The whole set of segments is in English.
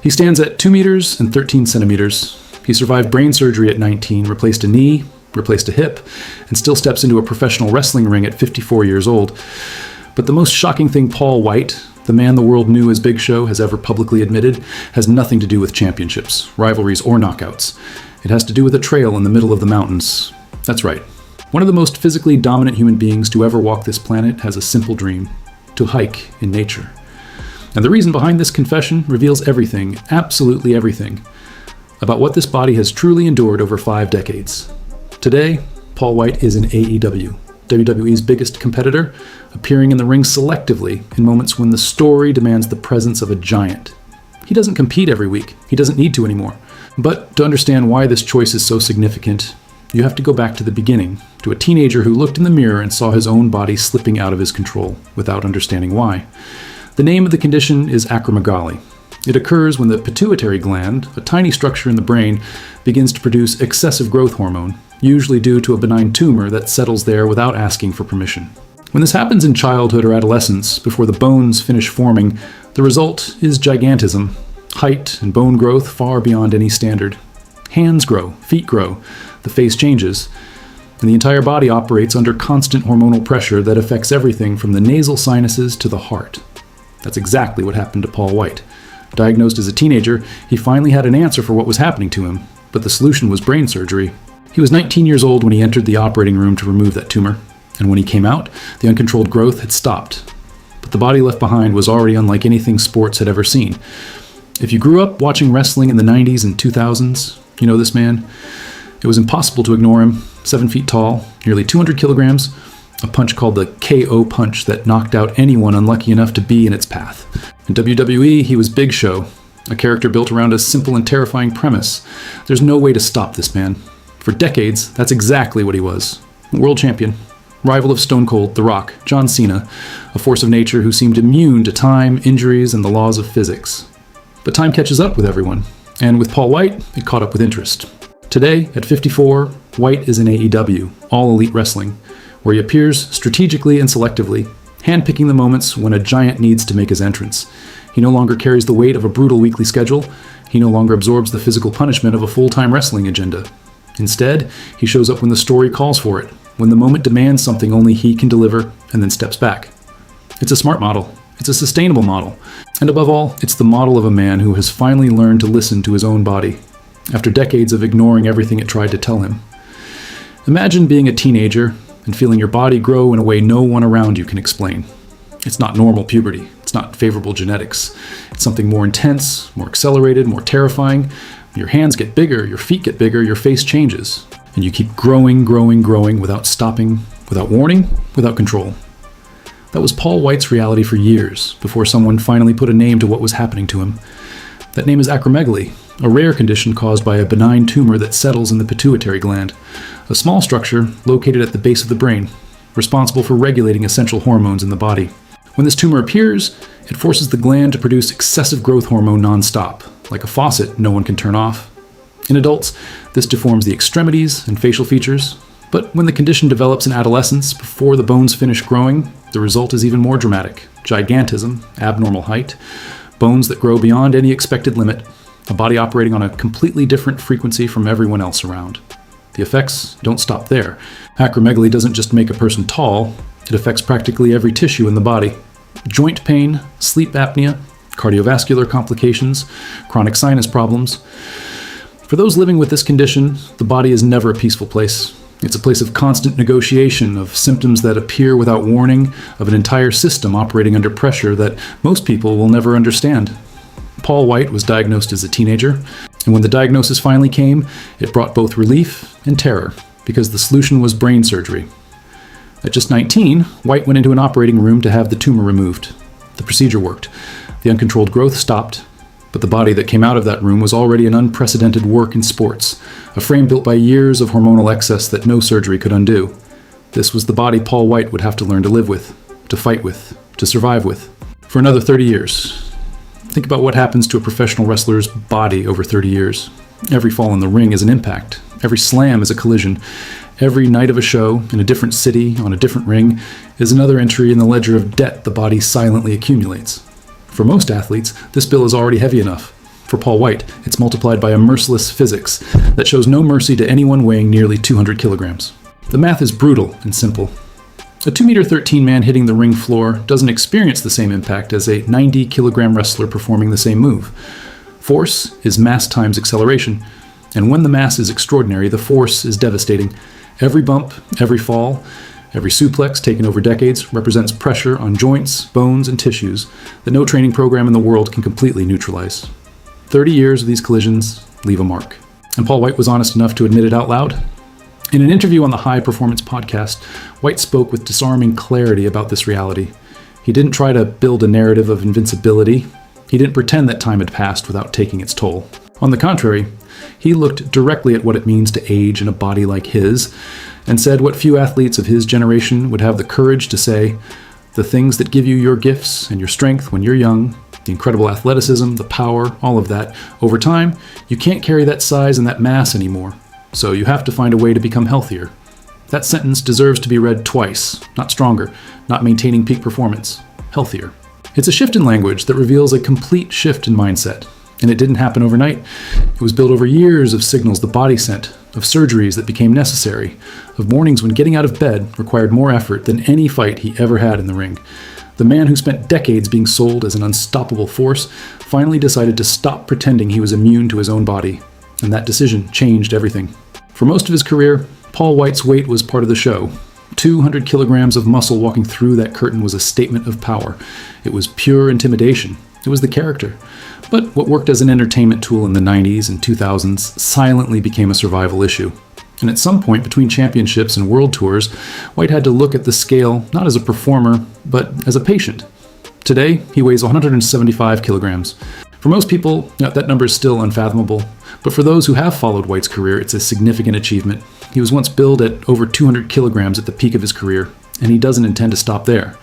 He stands at 2 meters and 13 centimeters. He survived brain surgery at 19, replaced a knee, replaced a hip, and still steps into a professional wrestling ring at 54 years old. But the most shocking thing Paul Wight, the man the world knew as Big Show, has ever publicly admitted, has nothing to do with championships, rivalries, or knockouts. It has to do with a trail in the middle of the mountains. That's right. One of the most physically dominant human beings to ever walk this planet has a simple dream: to hike in nature. And the reason behind this confession reveals everything, absolutely everything, about what this body has truly endured over 5 decades. Today, Paul Wight is in AEW, WWE's biggest competitor, appearing in the ring selectively in moments when the story demands the presence of a giant. He doesn't compete every week. He doesn't need to anymore. But to understand why this choice is so significant, you have to go back to the beginning, to a teenager who looked in the mirror and saw his own body slipping out of his control without understanding why. The name of the condition is acromegaly. It occurs when the pituitary gland, a tiny structure in the brain, begins to produce excessive growth hormone, usually due to a benign tumor that settles there without asking for permission. When this happens in childhood or adolescence, before the bones finish forming, the result is gigantism, height and bone growth far beyond any standard. Hands grow, feet grow, the face changes, and the entire body operates under constant hormonal pressure that affects everything from the nasal sinuses to the heart. That's exactly what happened to Paul Wight. Diagnosed as a teenager, he finally had an answer for what was happening to him, but the solution was brain surgery. He was 19 years old when he entered the operating room to remove that tumor, and when he came out, the uncontrolled growth had stopped. But the body left behind was already unlike anything sports had ever seen. If you grew up watching wrestling in the 90s and 2000s, you know this man. It was impossible to ignore him. 7 feet tall, nearly 200 kilograms, a punch called the KO punch that knocked out anyone unlucky enough to be in its path. In WWE, he was Big Show, a character built around a simple and terrifying premise. There's no way to stop this man. For decades, that's exactly what he was. World champion, rival of Stone Cold, The Rock, John Cena, a force of nature who seemed immune to time, injuries, and the laws of physics. But time catches up with everyone, and with Paul Wight, it caught up with interest. Today, at 54, Wight is in AEW, All Elite Wrestling, where he appears strategically and selectively, handpicking the moments when a giant needs to make his entrance. He no longer carries the weight of a brutal weekly schedule. He no longer absorbs the physical punishment of a full-time wrestling agenda. Instead, he shows up when the story calls for it, when the moment demands something only he can deliver, and then steps back. It's a smart model. It's a sustainable model. And above all, it's the model of a man who has finally learned to listen to his own body, after decades of ignoring everything it tried to tell him. Imagine being a teenager and feeling your body grow in a way no one around you can explain. It's not normal puberty. It's not favorable genetics. It's something more intense, more accelerated, more terrifying. Your hands get bigger, your feet get bigger, your face changes. And you keep growing without stopping, without warning, without control. That was Paul Wight's reality for years, before someone finally put a name to what was happening to him. That name is acromegaly, a rare condition caused by a benign tumor that settles in the pituitary gland, a small structure located at the base of the brain, responsible for regulating essential hormones in the body. When this tumor appears, it forces the gland to produce excessive growth hormone nonstop, like a faucet no one can turn off. In adults, this deforms the extremities and facial features, but when the condition develops in adolescence before the bones finish growing, the result is even more dramatic: gigantism, abnormal height, bones that grow beyond any expected limit, a body operating on a completely different frequency from everyone else around. The effects don't stop there. Acromegaly doesn't just make a person tall, it affects practically every tissue in the body. Joint pain, sleep apnea, cardiovascular complications, chronic sinus problems. For those living with this condition, the body is never a peaceful place. It's a place of constant negotiation, of symptoms that appear without warning, of an entire system operating under pressure that most people will never understand. Paul Wight was diagnosed as a teenager, and when the diagnosis finally came, it brought both relief and terror, because the solution was brain surgery. At just 19, Wight went into an operating room to have the tumor removed. The procedure worked. The uncontrolled growth stopped, but the body that came out of that room was already an unprecedented work in sports, a frame built by years of hormonal excess that no surgery could undo. This was the body Paul Wight would have to learn to live with, to fight with, to survive with, for another 30 years. Think about what happens to a professional wrestler's body over 30 years. Every fall in the ring is an impact. Every slam is a collision. Every night of a show, in a different city, on a different ring, is another entry in the ledger of debt the body silently accumulates. For most athletes, this bill is already heavy enough. For Paul Wight, it's multiplied by a merciless physics that shows no mercy to anyone weighing nearly 200 kilograms. The math is brutal and simple. A 2'13" man hitting the ring floor doesn't experience the same impact as a 90-kilogram wrestler performing the same move. Force is mass times acceleration, and when the mass is extraordinary, the force is devastating. Every bump, every fall, every suplex taken over decades represents pressure on joints, bones, and tissues that no training program in the world can completely neutralize. 30 years of these collisions leave a mark. And Paul Wight was honest enough to admit it out loud. In an interview on the High Performance podcast, Wight spoke with disarming clarity about this reality. He didn't try to build a narrative of invincibility. He didn't pretend that time had passed without taking its toll. On the contrary, he looked directly at what it means to age in a body like his, and said what few athletes of his generation would have the courage to say: the things that give you your gifts and your strength when you're young, the incredible athleticism, the power, all of that, over time, you can't carry that size and that mass anymore. So you have to find a way to become healthier. That sentence deserves to be read twice, not stronger, not maintaining peak performance, healthier. It's a shift in language that reveals a complete shift in mindset. And it didn't happen overnight. It was built over years of signals the body sent, of surgeries that became necessary, of mornings when getting out of bed required more effort than any fight he ever had in the ring. The man who spent decades being sold as an unstoppable force finally decided to stop pretending he was immune to his own body. And that decision changed everything. For most of his career, Paul Wight's weight was part of the show. 200 kilograms of muscle walking through that curtain was a statement of power. It was pure intimidation. It was the character. But what worked as an entertainment tool in the 90s and 2000s silently became a survival issue. And at some point between championships and world tours, Wight had to look at the scale not as a performer, but as a patient. Today, he weighs 175 kilograms. For most people, that number is still unfathomable. But for those who have followed Wight's career, it's a significant achievement. He was once billed at over 200 kilograms at the peak of his career, and he doesn't intend to stop there.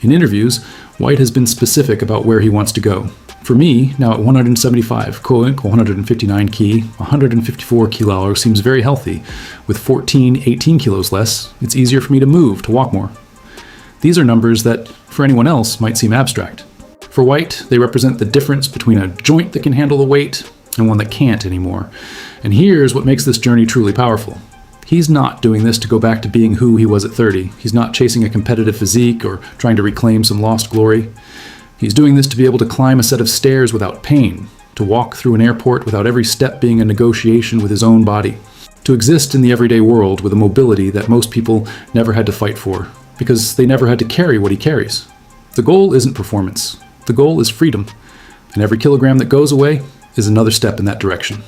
In interviews, Wight has been specific about where he wants to go. For me, now at 175, 159 key, 154 kilo seems very healthy. With 18 kilos less, it's easier for me to move, to walk more. These are numbers that, for anyone else, might seem abstract. For Wight, they represent the difference between a joint that can handle the weight and one that can't anymore. And here's what makes this journey truly powerful. He's not doing this to go back to being who he was at 30. He's not chasing a competitive physique or trying to reclaim some lost glory. He's doing this to be able to climb a set of stairs without pain, to walk through an airport without every step being a negotiation with his own body, to exist in the everyday world with a mobility that most people never had to fight for, because they never had to carry what he carries. The goal isn't performance. The goal is freedom, and every kilogram that goes away is another step in that direction.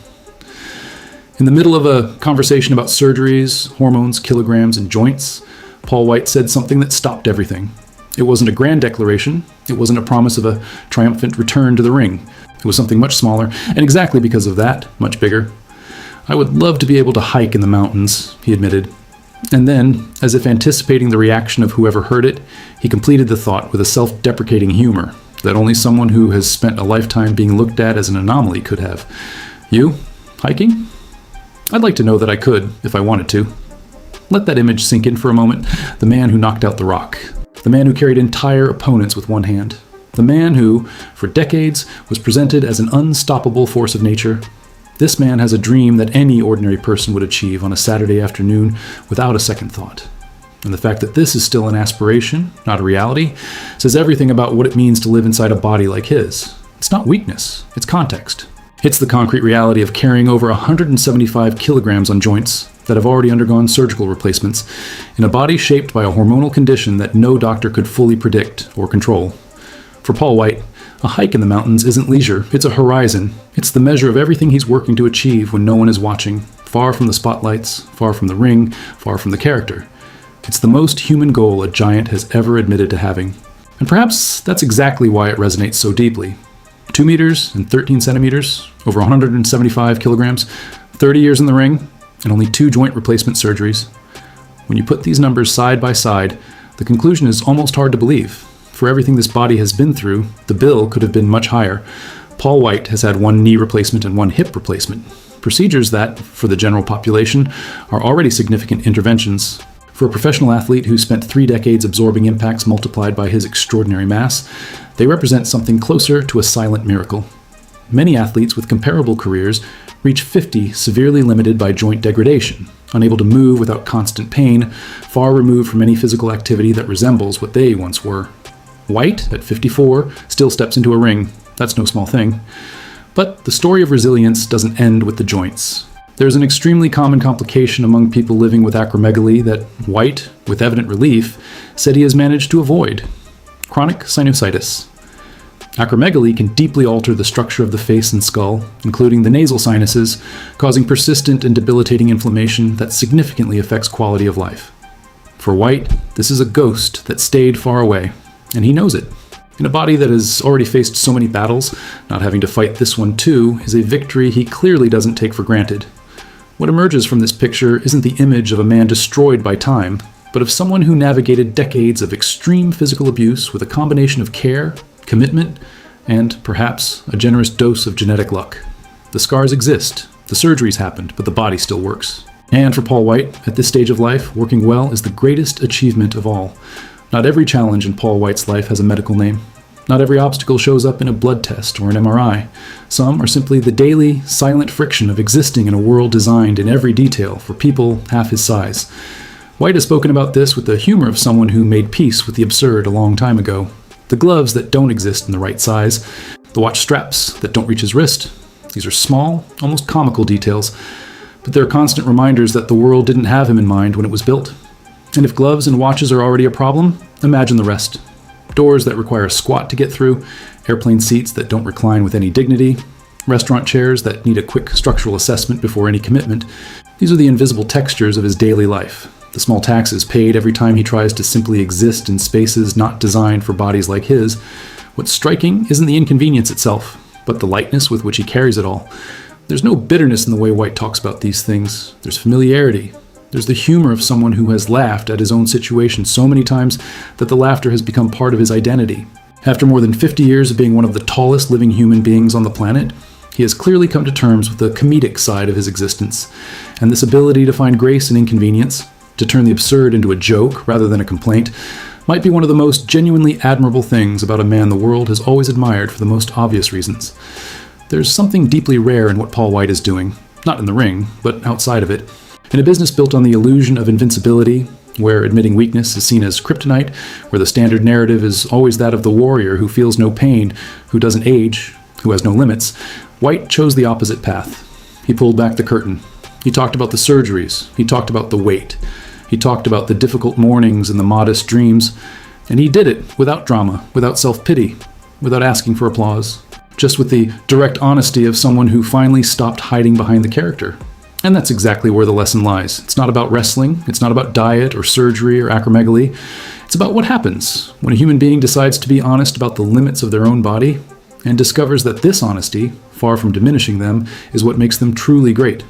In the middle of a conversation about surgeries, hormones, kilograms, and joints, Paul Wight said something that stopped everything. It wasn't a grand declaration. It wasn't a promise of a triumphant return to the ring. It was something much smaller, and exactly because of that, much bigger. I would love to be able to hike in the mountains, he admitted. And then, as if anticipating the reaction of whoever heard it, he completed the thought with a self-deprecating humor that only someone who has spent a lifetime being looked at as an anomaly could have. You? Hiking? I'd like to know that I could, if I wanted to. Let that image sink in for a moment. The man who knocked out The Rock. The man who carried entire opponents with one hand. The man who, for decades, was presented as an unstoppable force of nature. This man has a dream that any ordinary person would achieve on a Saturday afternoon without a second thought. And the fact that this is still an aspiration, not a reality, says everything about what it means to live inside a body like his. It's not weakness, it's context. It's the concrete reality of carrying over 175 kilograms on joints that have already undergone surgical replacements in a body shaped by a hormonal condition that no doctor could fully predict or control. For Paul Wight, a hike in the mountains isn't leisure, it's a horizon. It's the measure of everything he's working to achieve when no one is watching, far from the spotlights, far from the ring, far from the character. It's the most human goal a giant has ever admitted to having. And perhaps that's exactly why it resonates so deeply. 2 meters and 13 centimeters, over 175 kilograms, 30 years in the ring, and only 2 joint replacement surgeries. When you put these numbers side by side, the conclusion is almost hard to believe. For everything this body has been through, the bill could have been much higher. Paul Wight has had 1 knee replacement and 1 hip replacement. Procedures that, for the general population, are already significant interventions. For a professional athlete who spent 3 decades absorbing impacts multiplied by his extraordinary mass, they represent something closer to a silent miracle. Many athletes with comparable careers reach 50 severely limited by joint degradation, unable to move without constant pain, far removed from any physical activity that resembles what they once were. Wight, at 54, still steps into a ring. That's no small thing. But the story of resilience doesn't end with the joints. There's an extremely common complication among people living with acromegaly that Wight, with evident relief, said he has managed to avoid: chronic sinusitis. Acromegaly can deeply alter the structure of the face and skull, including the nasal sinuses, causing persistent and debilitating inflammation that significantly affects quality of life. For Wight, this is a ghost that stayed far away, and he knows it. In a body that has already faced so many battles, not having to fight this one too is a victory he clearly doesn't take for granted. What emerges from this picture isn't the image of a man destroyed by time, but of someone who navigated decades of extreme physical abuse with a combination of care, commitment, and perhaps a generous dose of genetic luck. The scars exist, the surgeries happened, but the body still works. And for Paul Wight, at this stage of life, working well is the greatest achievement of all. Not every challenge in Paul Wight's life has a medical name. Not every obstacle shows up in a blood test or an MRI. Some are simply the daily, silent friction of existing in a world designed in every detail for people half his size. Wight has spoken about this with the humor of someone who made peace with the absurd a long time ago. The gloves that don't exist in the right size, the watch straps that don't reach his wrist. These are small, almost comical details, but they're constant reminders that the world didn't have him in mind when it was built. And if gloves and watches are already a problem, imagine the rest. Doors that require a squat to get through, airplane seats that don't recline with any dignity, restaurant chairs that need a quick structural assessment before any commitment. These are the invisible textures of his daily life. The small taxes paid every time he tries to simply exist in spaces not designed for bodies like his. What's striking isn't the inconvenience itself, but the lightness with which he carries it all. There's no bitterness in the way Wight talks about these things. There's familiarity. There's the humor of someone who has laughed at his own situation so many times that the laughter has become part of his identity. After more than 50 years of being one of the tallest living human beings on the planet, he has clearly come to terms with the comedic side of his existence, and this ability to find grace in inconvenience, to turn the absurd into a joke rather than a complaint, might be one of the most genuinely admirable things about a man the world has always admired for the most obvious reasons. There's something deeply rare in what Paul Wight is doing, not in the ring, but outside of it. In a business built on the illusion of invincibility, where admitting weakness is seen as kryptonite, where the standard narrative is always that of the warrior who feels no pain, who doesn't age, who has no limits, Wight chose the opposite path. He pulled back the curtain. He talked about the surgeries. He talked about the weight. He talked about the difficult mornings and the modest dreams, and he did it without drama, without self-pity, without asking for applause, just with the direct honesty of someone who finally stopped hiding behind the character. And that's exactly where the lesson lies. It's not about wrestling, it's not about diet or surgery or acromegaly. It's about what happens when a human being decides to be honest about the limits of their own body and discovers that this honesty, far from diminishing them, is what makes them truly great.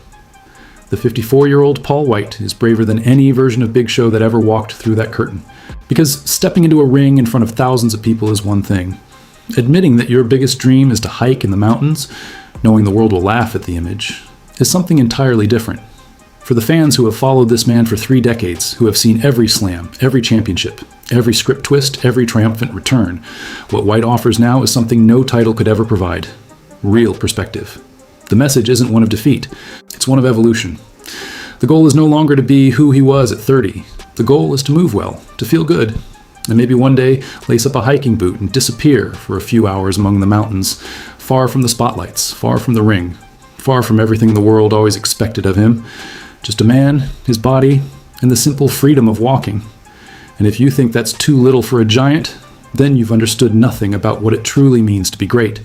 The 54-year-old Paul Wight is braver than any version of Big Show that ever walked through that curtain. Because stepping into a ring in front of thousands of people is one thing. Admitting that your biggest dream is to hike in the mountains, knowing the world will laugh at the image, is something entirely different. For the fans who have followed this man for 3 decades, who have seen every slam, every championship, every script twist, every triumphant return, what Wight offers now is something no title could ever provide: real perspective. The message isn't one of defeat, it's one of evolution. The goal is no longer to be who he was at 30. The goal is to move well, to feel good, and maybe one day lace up a hiking boot and disappear for a few hours among the mountains, far from the spotlights, far from the ring, far from everything the world always expected of him. Just a man, his body, and the simple freedom of walking. And if you think that's too little for a giant, then you've understood nothing about what it truly means to be great.